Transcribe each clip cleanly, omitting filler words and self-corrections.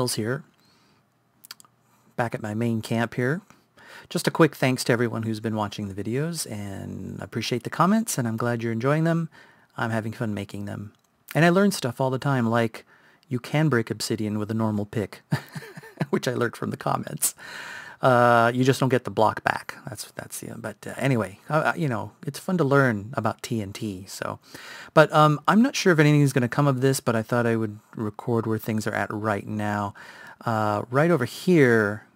hills here, back at my main camp here. Just a quick thanks to everyone who's been watching the videos, and I appreciate the comments, and I'm glad you're enjoying them. I'm having fun making them. And I learn stuff all the time, like you can break obsidian with a normal pick, which I learned from the comments. You just don't get the block back. Anyway, you know, it's fun to learn about TNT. So, but I'm not sure if anything is going to come of this, but I thought I would record where things are at right now. Right over here,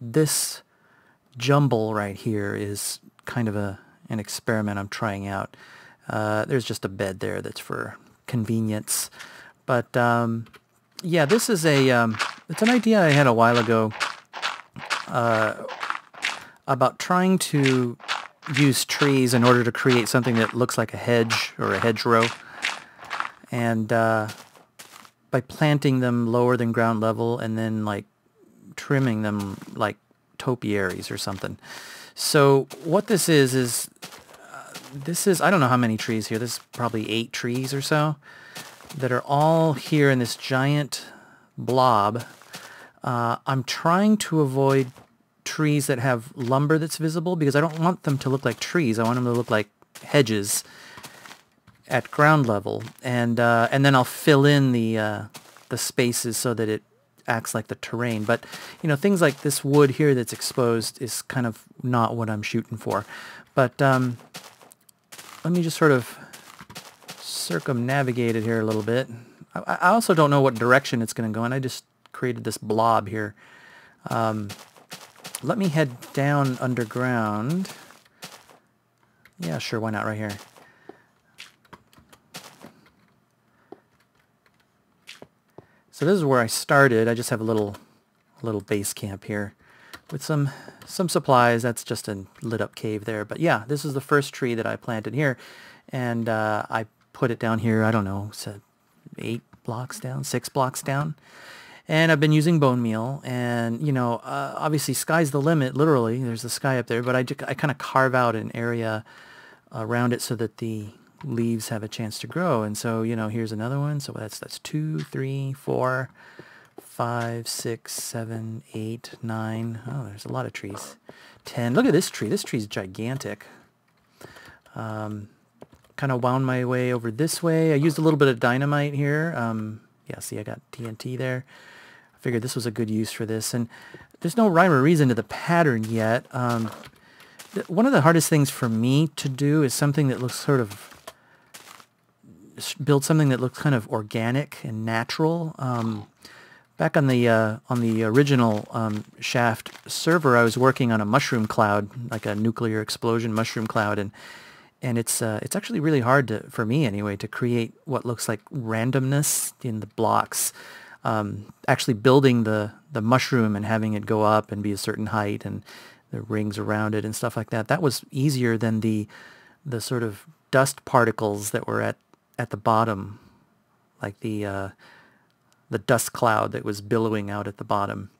this jumble right here is kind of an experiment I'm trying out. There's just a bed there that's for convenience, but yeah, this is it's an idea I had a while ago about trying to use trees in order to create something that looks like a hedge or a hedgerow, and by planting them lower than ground level and then like trimming them like topiaries or something. So what this is I don't know how many trees here. This is probably 8 trees or so that are all here in this giant blob. I'm trying to avoid trees that have lumber that's visible because I don't want them to look like trees. I want them to look like hedges at ground level, and then I'll fill in the spaces so that it acts like the terrain. But you know, things like this wood here that's exposed is kind of not what I'm shooting for. But let me just sort of circumnavigate it here a little bit. I also don't know what direction it's going to go in. I just created this blob here. Let me head down underground. Yeah, sure, why not, right here. So this is where I started. I just have a little base camp here with some supplies. That's just a lit up cave there. But yeah, this is the first tree that I planted here, and I put it down here, I don't know, so 8 blocks down, 6 blocks down. And I've been using bone meal, and you know, obviously sky's the limit, literally. There's the sky up there, but I kind of carve out an area around it so that the leaves have a chance to grow. And so, you know, here's another one. So that's 2, 3, 4, 5, 6, 7, 8, 9. Oh, there's a lot of trees. 10. Look at this tree. This tree's gigantic. Kind of wound my way over this way. I used a little bit of dynamite here. Yeah, see, I got TNT there. I figured this was a good use for this. And there's no rhyme or reason to the pattern yet. One of the hardest things for me to do is something that looks sort of build something that looks kind of organic and natural. Back on the original Shaft server, I was working on a mushroom cloud, like a nuclear explosion mushroom cloud, and it's actually really hard for me anyway, to create what looks like randomness in the blocks. Actually building the mushroom and having it go up and be a certain height and the rings around it and stuff like that. That was easier than the sort of dust particles that were at the bottom, like the dust cloud that was billowing out at the bottom.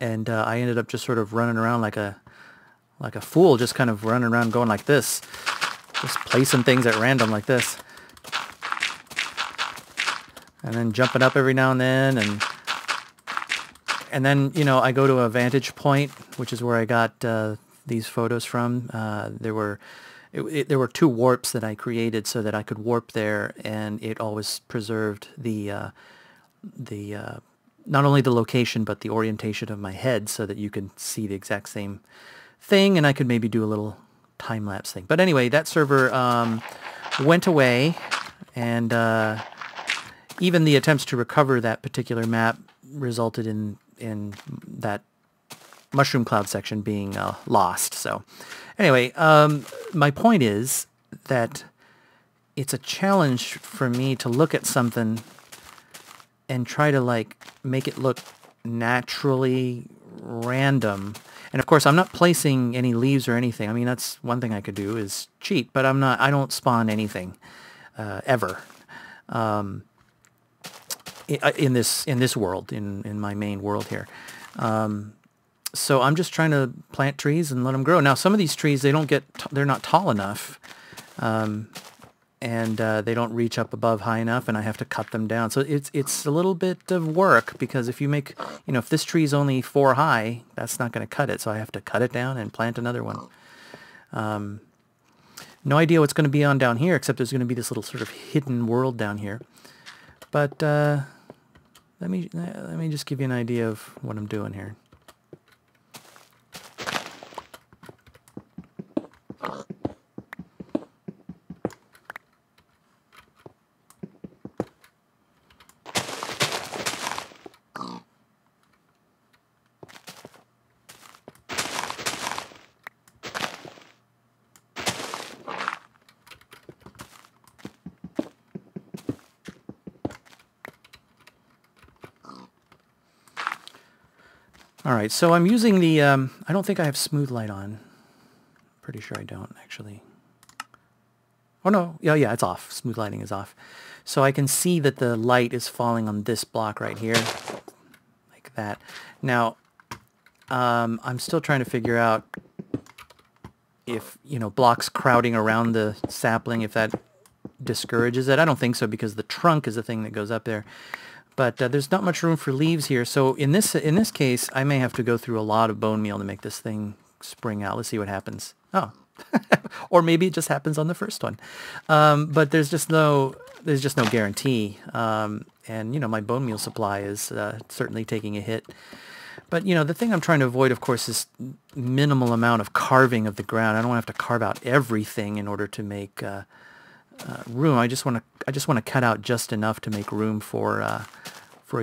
And I ended up just sort of running around like a fool, just kind of running around going like this, just placing things at random like this, and then jumping up every now and then, and then, you know, I go to a vantage point, which is where I got these photos from. There were 2 warps that I created so that I could warp there, and it always preserved the not only the location but the orientation of my head, so that you could see the exact same thing, and I could maybe do a little time-lapse thing. But anyway, that server went away, and even the attempts to recover that particular map resulted in that mushroom cloud section being lost. So anyway, my point is that it's a challenge for me to look at something and try to like make it look naturally random. And of course, I'm not placing any leaves or anything. I mean, that's one thing I could do is cheat, but I don't spawn anything ever in this world, in my main world here. So I'm just trying to plant trees and let them grow. Now, some of these trees, they're not tall enough. and they don't reach up above high enough, and I have to cut them down. So it's a little bit of work, because if you make, if this tree is only 4 high, that's not going to cut it. So I have to cut it down and plant another one. No idea what's going to be on down here, except there's going to be this little sort of hidden world down here. But let me just give you an idea of what I'm doing here. All right, so I'm using the, I don't think I have smooth light on. Pretty sure I don't, actually. Oh, no, yeah, it's off. Smooth lighting is off. So I can see that the light is falling on this block right here, like that. Now, I'm still trying to figure out if, blocks crowding around the sapling, if that discourages it. I don't think so, because the trunk is the thing that goes up there. But there's not much room for leaves here, so in this case, I may have to go through a lot of bone meal to make this thing spring out. Let's see what happens. Oh, or maybe it just happens on the first one. But there's just no guarantee. And my bone meal supply is certainly taking a hit. But the thing I'm trying to avoid, of course, is minimal amount of carving of the ground. I don't want to have to carve out everything in order to make room. I just want to cut out just enough to make room for a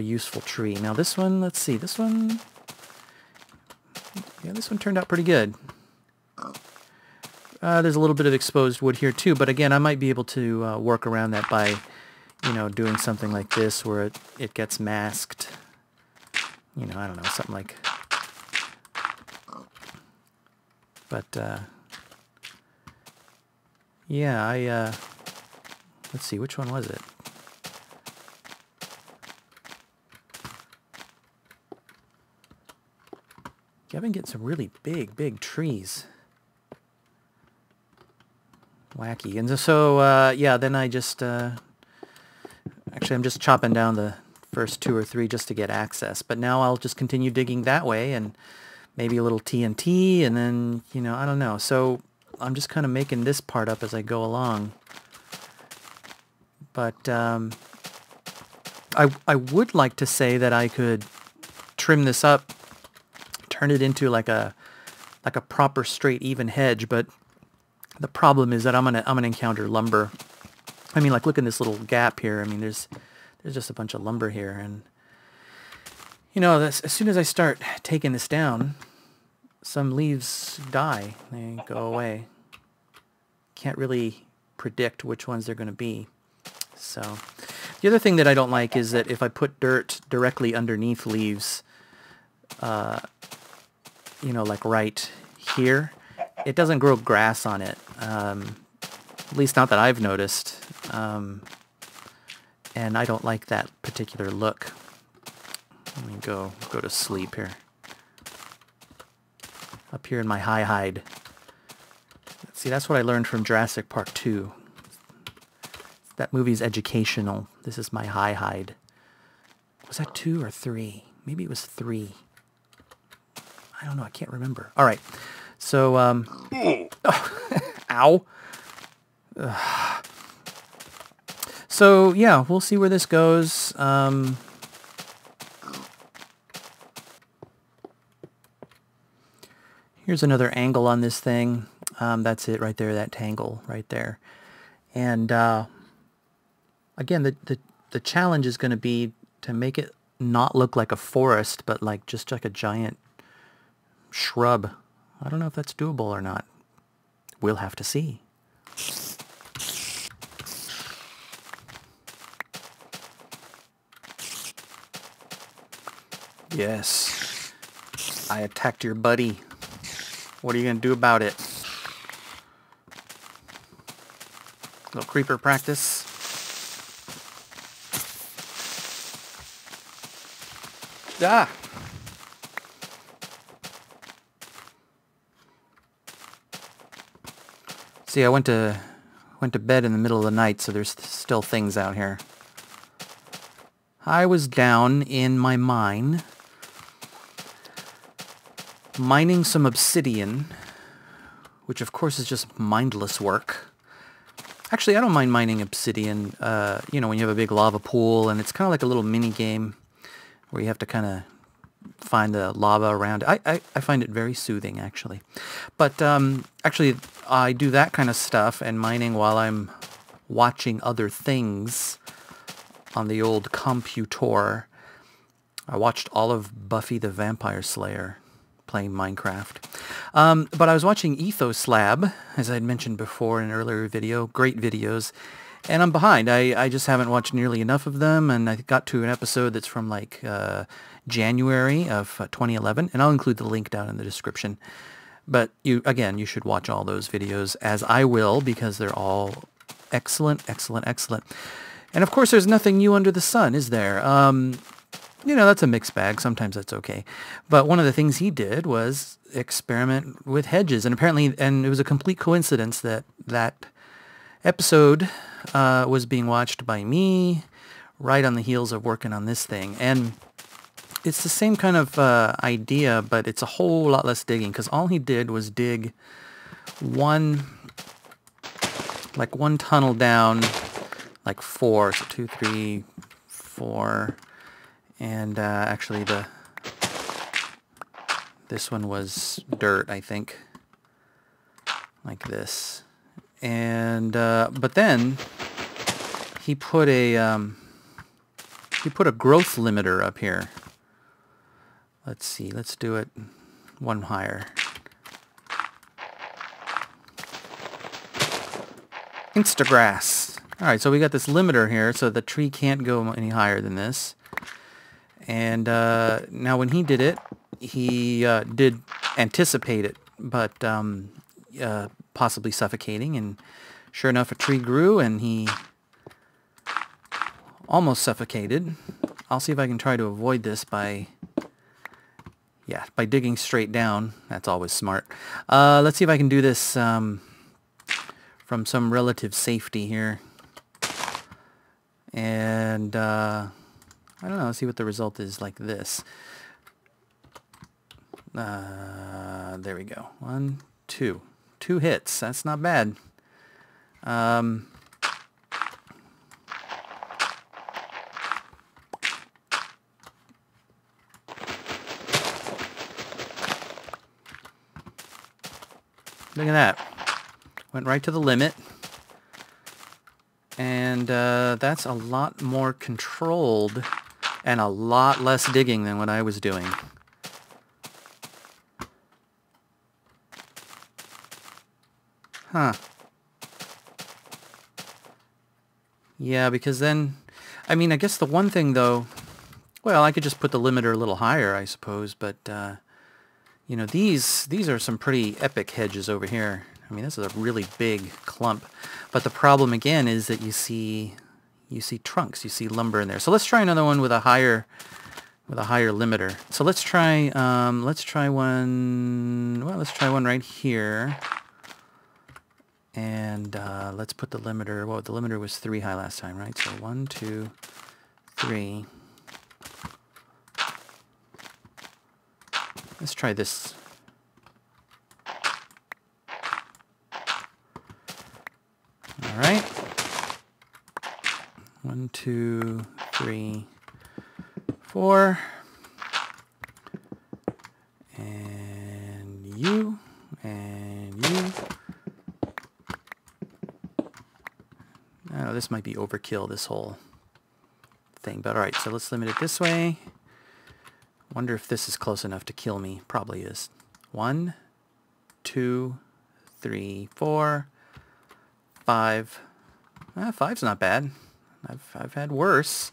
useful tree. Now this one, let's see, this one turned out pretty good. There's a little bit of exposed wood here too, but again, I might be able to work around that by doing something like this, where it gets masked. I don't know, something like. But yeah, let's see, which one was it? Yeah, I've been getting some really big trees. Wacky. And so, yeah, then I just, actually I'm just chopping down the first 2 or 3 just to get access. But now I'll just continue digging that way, and maybe a little TNT, and then, I don't know. So I'm just kind of making this part up as I go along. But I would like to say that I could trim this up, turn it into like a proper straight even hedge, but the problem is that I'm gonna encounter lumber. I mean, like, look at this little gap here. I mean, there's just a bunch of lumber here, and as soon as I start taking this down, some leaves die. They go away. Can't really predict which ones they're going to be. So the other thing that I don't like is that if I put dirt directly underneath leaves, like right here, it doesn't grow grass on it. At least not that I've noticed. And I don't like that particular look. Let me go to sleep here. Up here in my high hide. See, that's what I learned from Jurassic Park 2. That movie's educational. This is my high hide. Was that 2 or 3? Maybe it was 3. I don't know. I can't remember. All right. So, ow. So, yeah, we'll see where this goes. Here's another angle on this thing. That's it right there, that tangle right there. And again, the challenge is going to be to make it not look like a forest, but like just like a giant shrub. I don't know if that's doable or not. We'll have to see. Yes, I attacked your buddy. What are you going to do about it? Little creeper practice. Ah! See, I went to went to bed in the middle of the night, so there's still things out here. I was down in my mine, mining some obsidian, which of course is just mindless work. Actually, I don't mind mining obsidian, you know, when you have a big lava pool, and it's kind of like a little mini game where you have to kind of find the lava around. I find it very soothing, actually. But actually, I do that kind of stuff and mining while I'm watching other things on the old computer. I watched all of Buffy the Vampire Slayer playing Minecraft. But I was watching Ethoslab, as I had mentioned before in an earlier video. Great videos. And I'm behind. I just haven't watched nearly enough of them, and I got to an episode that's from like January of 2011, and I'll include the link down in the description. But you should watch all those videos, as I will, because they're all excellent, excellent, excellent. And of course, there's nothing new under the sun, is there? You know, that's a mixed bag. Sometimes that's okay. But one of the things he did was experiment with hedges, and apparently, and it was a complete coincidence that that episode was being watched by me right on the heels of working on this thing. And it's the same kind of idea, but it's a whole lot less digging, because all he did was dig one tunnel down, like 4, so 2, 3, 4, and actually this one was dirt, I think, like this. And but then he put a growth limiter up here. Let's see, let's do it one higher. Instagrass. All right, so we got this limiter here, so the tree can't go any higher than this. And now when he did it, he did anticipate it, but possibly suffocating. And sure enough, a tree grew, and he almost suffocated. I'll see if I can try to avoid this by digging straight down. That's always smart. Let's see if I can do this from some relative safety here. And I don't know, let's see what the result is like this. There we go. 1, 2. 2 hits. That's not bad. Look at that. Went right to the limit. And that's a lot more controlled and a lot less digging than what I was doing. Huh. Yeah, because then, I mean, I guess the one thing though, well, I could just put the limiter a little higher, I suppose, but you know, these are some pretty epic hedges over here. I mean, this is a really big clump. But the problem again is that you see trunks, you see lumber in there. So let's try another one with a higher limiter. So let's try one right here. And let's put the limiter, well, the limiter was 3 high last time, right? So 1, 2, 3. Let's try this. All right. 1, 2, 3, 4. And you. And you. Oh, this might be overkill, this whole thing. But all right, so let's limit it this way. Wonder if this is close enough to kill me. Probably is. 1, 2, 3, 4, 5. 5's not bad. I've had worse.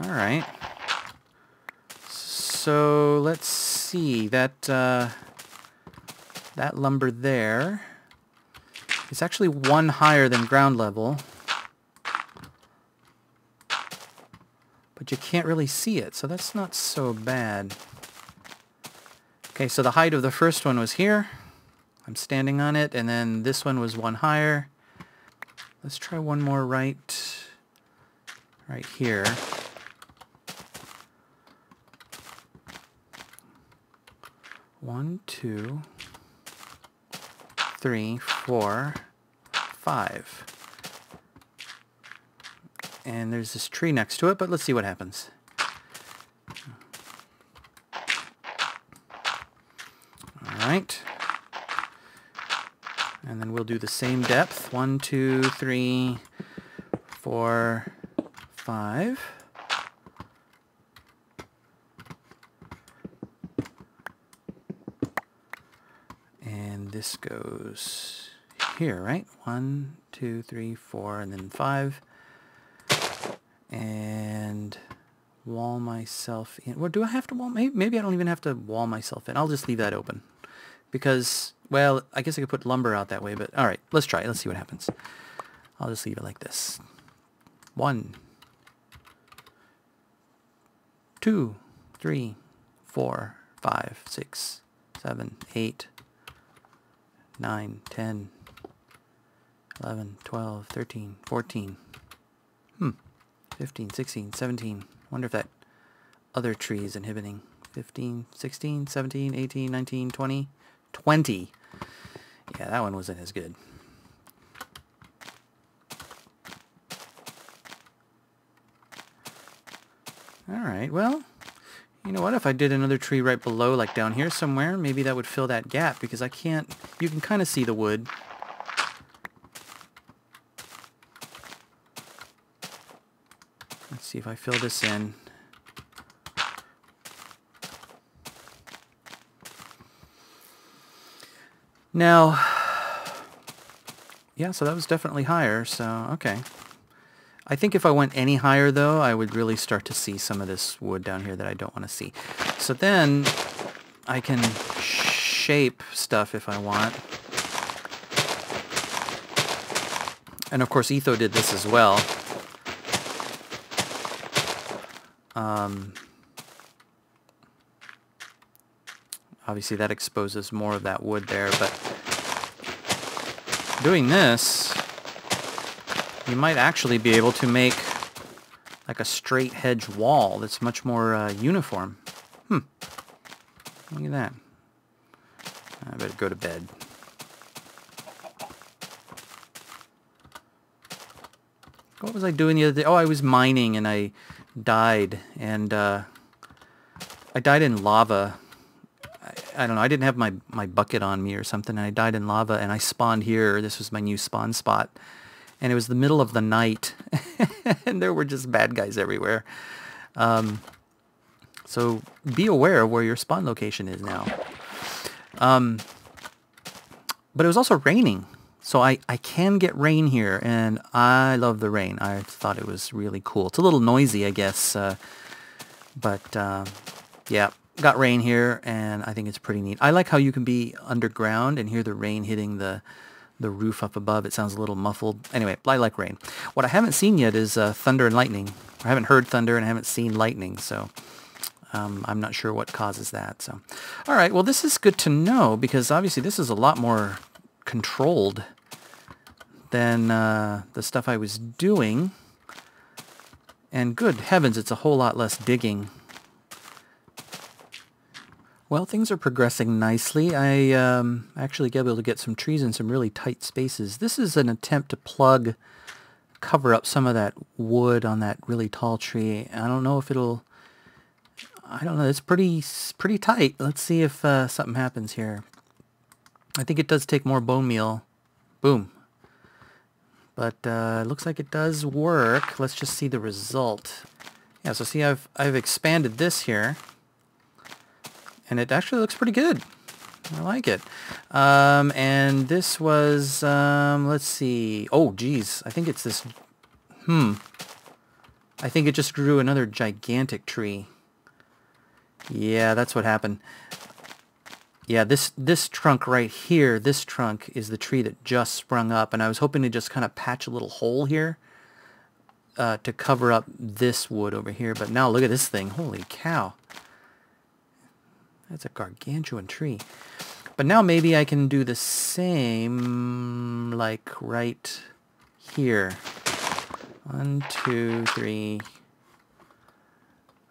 All right. So let's see that that lumber there. It's actually 1 higher than ground level, but you can't really see it, so that's not so bad. Okay, so the height of the first one was here. I'm standing on it, and then this one was one higher. Let's try one more right here. One, two, three, four, five. And there's this tree next to it, but let's see what happens. All right. And then we'll do the same depth. 1, 2, 3, 4, 5. And this goes here, right? 1, 2, 3, 4, and then 5. And wall myself in. Well, do I have to wall? Maybe I don't even have to wall myself in. I'll just leave that open. Because, well, I guess I could put lumber out that way, but all right, let's try it. Let's see what happens. I'll just leave it like this. 1, 2, 3, 4, 5, 6, 7, 8, 9, 10, 11, 12, 13, 14. 15, 16, 17. Wonder if that other tree is inhibiting. 15, 16, 17, 18, 19, 20. 20. Yeah, that one wasn't as good. Alright, well, you know what? If I did another tree right below, like down here somewhere, maybe that would fill that gap, because I can't... You can kind of see the wood. Let's see if I fill this in. Now, yeah, so that was definitely higher, so, okay. I think if I went any higher, though, I would really start to see some of this wood down here that I don't want to see. So then I can shape stuff if I want. And of course, Etho did this as well. Obviously that exposes more of that wood there, but doing this, you might actually be able to make like a straight hedge wall that's much more uniform. Look at that. I better go to bed. What was I doing the other day? Oh, I was mining and I died, and I died in lava. I don't know, I didn't have my bucket on me or something, and I died in lava, and I spawned here. This was my new spawn spot. And it was the middle of the night, and there were just bad guys everywhere. So be aware of where your spawn location is now. But it was also raining, so I can get rain here, and I love the rain. I thought it was really cool. It's a little noisy, I guess, but yeah. Got rain here, and I think it's pretty neat. I like how you can be underground and hear the rain hitting the roof up above. It sounds a little muffled. Anyway, I like rain. What I haven't seen yet is thunder and lightning. I haven't heard thunder and I haven't seen lightning, so I'm not sure what causes that. So, all right, well, this is good to know, because obviously this is a lot more controlled than the stuff I was doing. And good heavens, it's a whole lot less digging. Well, things are progressing nicely. I actually get able to get some trees in some really tight spaces. This is an attempt to cover up some of that wood on that really tall tree. I don't know if it'll... I don't know. It's pretty tight. Let's see if something happens here. I think it does take more bone meal. Boom. But it looks like it does work. Let's just see the result. Yeah, so see, I've expanded this here. And it actually looks pretty good. I like it. And this was, let's see. Oh, geez. I think it's this. I think it just grew another gigantic tree. Yeah, that's what happened. Yeah, this trunk right here, this trunk is the tree that just sprung up. And I was hoping to just kind of patch a little hole here to cover up this wood over here. But now look at this thing. Holy cow. That's a gargantuan tree. But now maybe I can do the same, like right here. 1, 2, 3.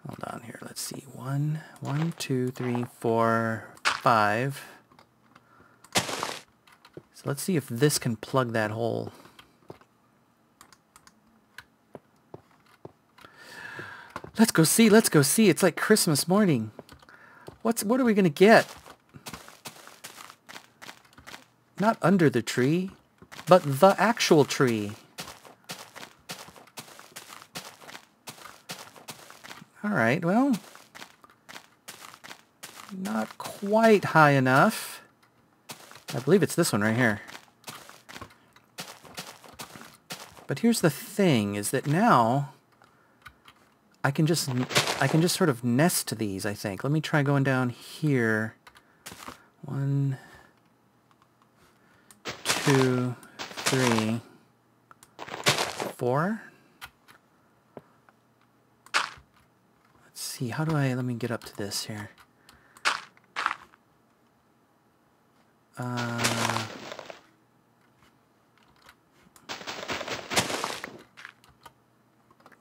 Hold on here. Let's see. 1, 2, 3, 4, 5. So let's see if this can plug that hole. Let's go see. Let's go see. It's like Christmas morning. What are we gonna get? Not under the tree, but the actual tree. All right, well, not quite high enough. I believe it's this one right here. But here's the thing, is that now I can just sort of nest these, I think. Let me try going down here. 1, 2, 3, 4. Let's see, how do let me get up to this here.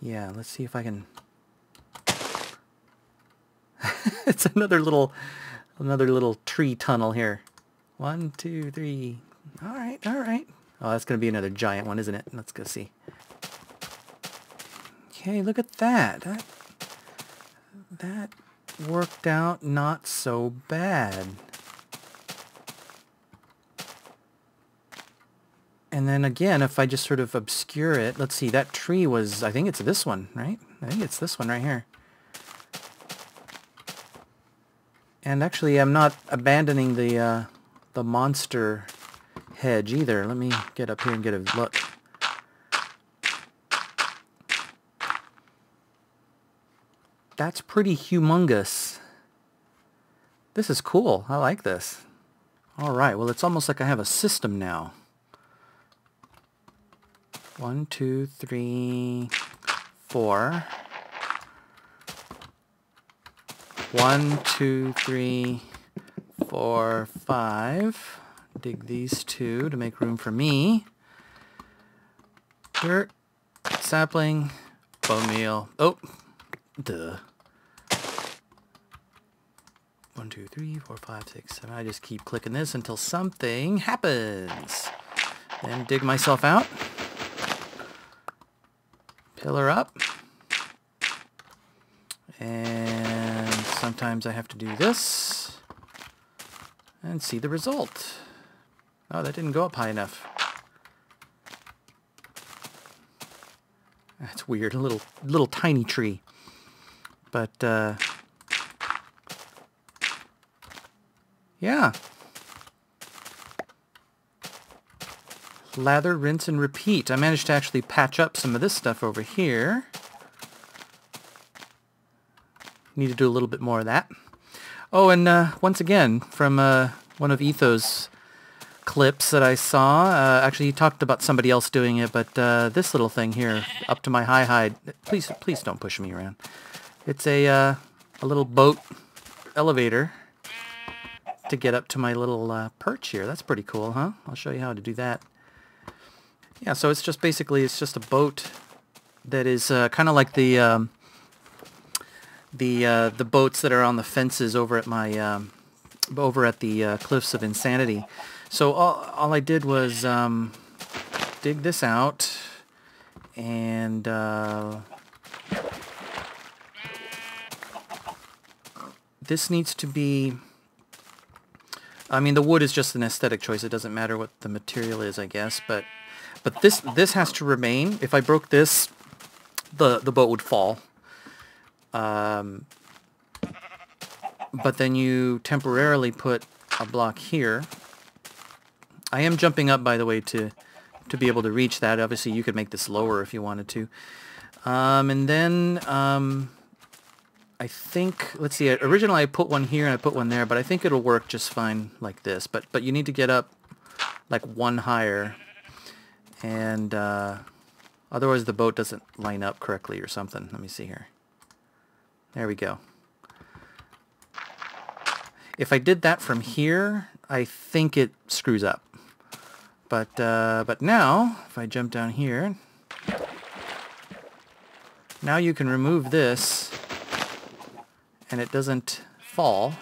Yeah, let's see if I can. It's another little tree tunnel here. 1, 2, 3. All right, all right. Oh, that's going to be another giant one, isn't it? Let's go see. Okay, look at that. That worked out not so bad. And then again, if I just sort of obscure it, let's see, that tree was, I think it's this one, right? I think it's this one right here. And actually, I'm not abandoning the monster hedge either. Let me get up here and get a look. That's pretty humongous. This is cool. I like this. All right, well, it's almost like I have a system now. 1, 2, 3, 4. 1, 2, 3, 4, 5. Dig these 2 to make room for me. Dirt, sapling, bone meal. Oh, duh. 1, 2, 3, 4, 5, 6, 7. I just keep clicking this until something happens. Then dig myself out. Pillar up. And sometimes I have to do this. And see the result. Oh, that didn't go up high enough. That's weird. A little tiny tree. But, yeah. Lather, rinse, and repeat. I managed to actually patch up some of this stuff over here. Need to do a little bit more of that. Oh, and once again, from one of Etho's clips that I saw, actually he talked about somebody else doing it, but this little thing here, up to my high hide, please don't push me around. It's a little boat elevator to get up to my little perch here. That's pretty cool, huh? I'll show you how to do that. Yeah, so it's just basically, it's just a boat that is kind of like the boats that are on the fences over at my over at the Cliffs of Insanity. So all I did was dig this out, and this needs to be, I mean, the wood is just an aesthetic choice. It doesn't matter what the material is, I guess, but this has to remain. If I broke this, the boat would fall. But then you temporarily put a block here. I am jumping up, by the way, to be able to reach that. Obviously, you could make this lower if you wanted to. And then I think, let's see, originally I put one here and I put one there, but I think it'll work just fine like this. But you need to get up like one higher, and otherwise the boat doesn't line up correctly or something. Let me see here. There we go. If I did that from here, I think it screws up. But now, if I jump down here, now you can remove this, and it doesn't fall.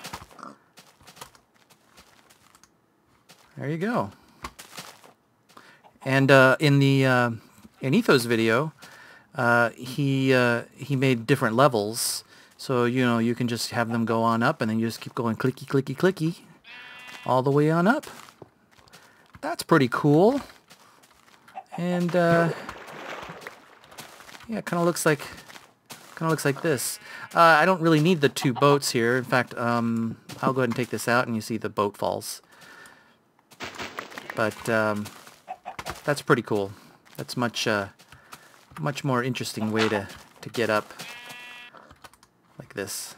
There you go. And in Ethos video, he made different levels, so you can just have them go on up, and then you just keep going clicky clicky clicky all the way on up. That's pretty cool. And yeah, it kind of looks like this. I don't really need the two boats here. In fact, I'll go ahead and take this out, and you see the boat falls. But that's pretty cool. That's much more interesting way to get up like this.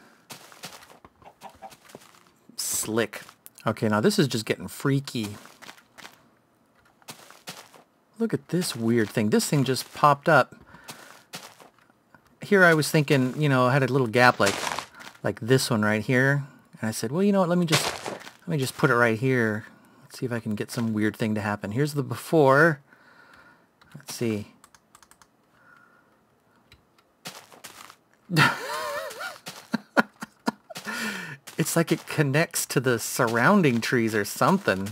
Slick. Okay, now this is just getting freaky. Look at this weird thing. This thing just popped up. Here I was thinking, I had a little gap like this one right here, and I said, well, you know what? Let me just put it right here. Let's see if I can get some weird thing to happen. Here's the before. Let's see. It's like it connects to the surrounding trees or something.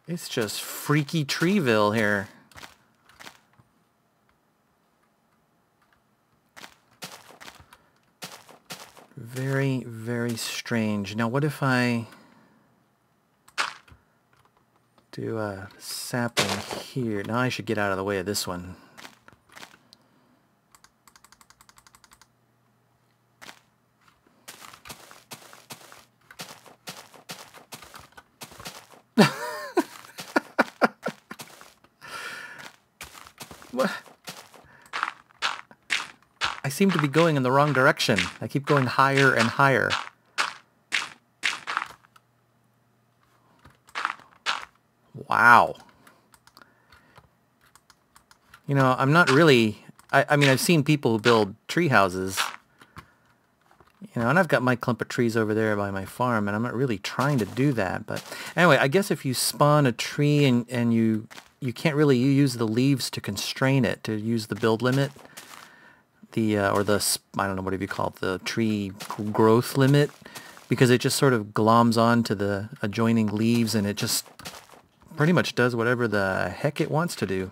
It's just freaky Treeville here. Very, very strange. Now what if I do a sapling here? Now I should get out of the way of this one. What? I seem to be going in the wrong direction. I keep going higher and higher. Wow. I'm not really... I mean, I've seen people who build tree houses. And I've got my clump of trees over there by my farm, and I'm not really trying to do that. But anyway, I guess if you spawn a tree and you can't really use the leaves to constrain it, to use the build limit, or the, I don't know, whatever you call it, the tree growth limit, because it just sort of gloms onto the adjoining leaves, and it just pretty much does whatever the heck it wants to do.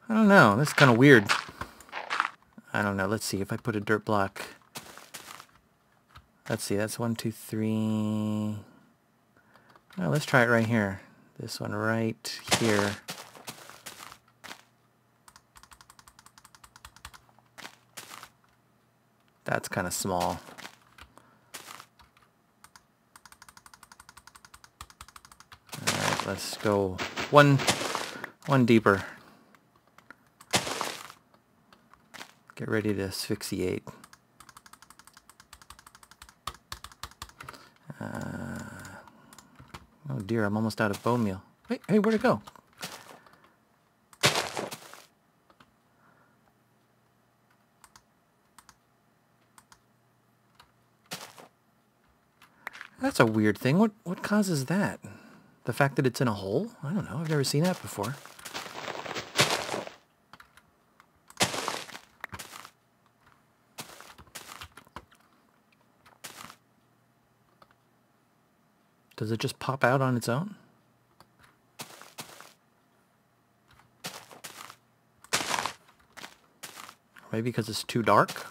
I don't know, that's kind of weird. I don't know, let's see, if I put a dirt block, let's see, that's 1, 2, 3, oh, let's try it right here. This one right here. That's kind of small. Alright, let's go one deeper. Get ready to asphyxiate. Oh dear, I'm almost out of bone meal. Wait, hey, where'd it go? That's a weird thing. What causes that? The fact that it's in a hole? I don't know. I've never seen that before. Does it just pop out on its own? Maybe because it's too dark?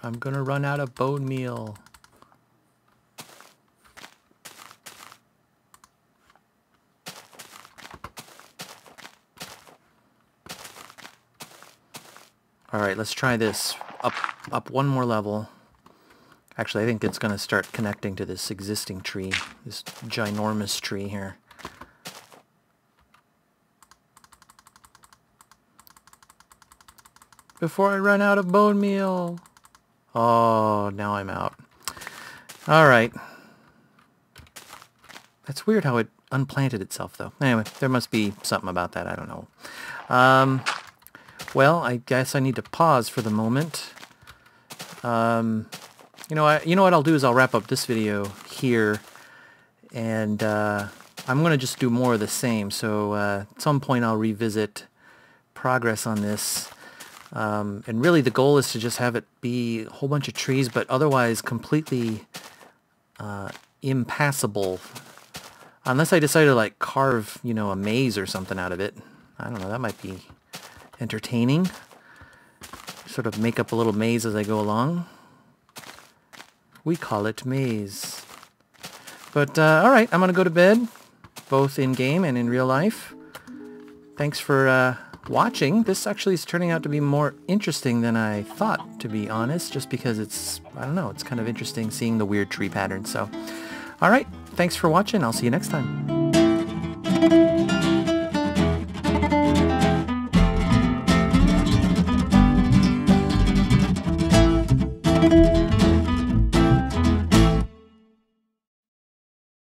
I'm gonna run out of bone meal. Alright, let's try this. Up one more level. Actually, I think it's gonna start connecting to this existing tree. This ginormous tree here. Before I run out of bone meal. Oh, now I'm out. Alright. That's weird how it unplanted itself, though. Anyway, there must be something about that. I don't know. Well, I guess I need to pause for the moment. You know what I'll do is I'll wrap up this video here, and I'm going to just do more of the same. So at some point I'll revisit progress on this. And really the goal is to just have it be a whole bunch of trees, but otherwise completely impassable. Unless I decide to like carve, you know, a maze or something out of it. I don't know, that might be entertaining. Sort of make up a little maze as I go along. We call it maze. But alright, I'm going to go to bed, both in-game and in real life. Thanks for watching. This actually is turning out to be more interesting than I thought, to be honest, just because it's, I don't know, it's kind of interesting seeing the weird tree patterns. So, alright, thanks for watching. I'll see you next time.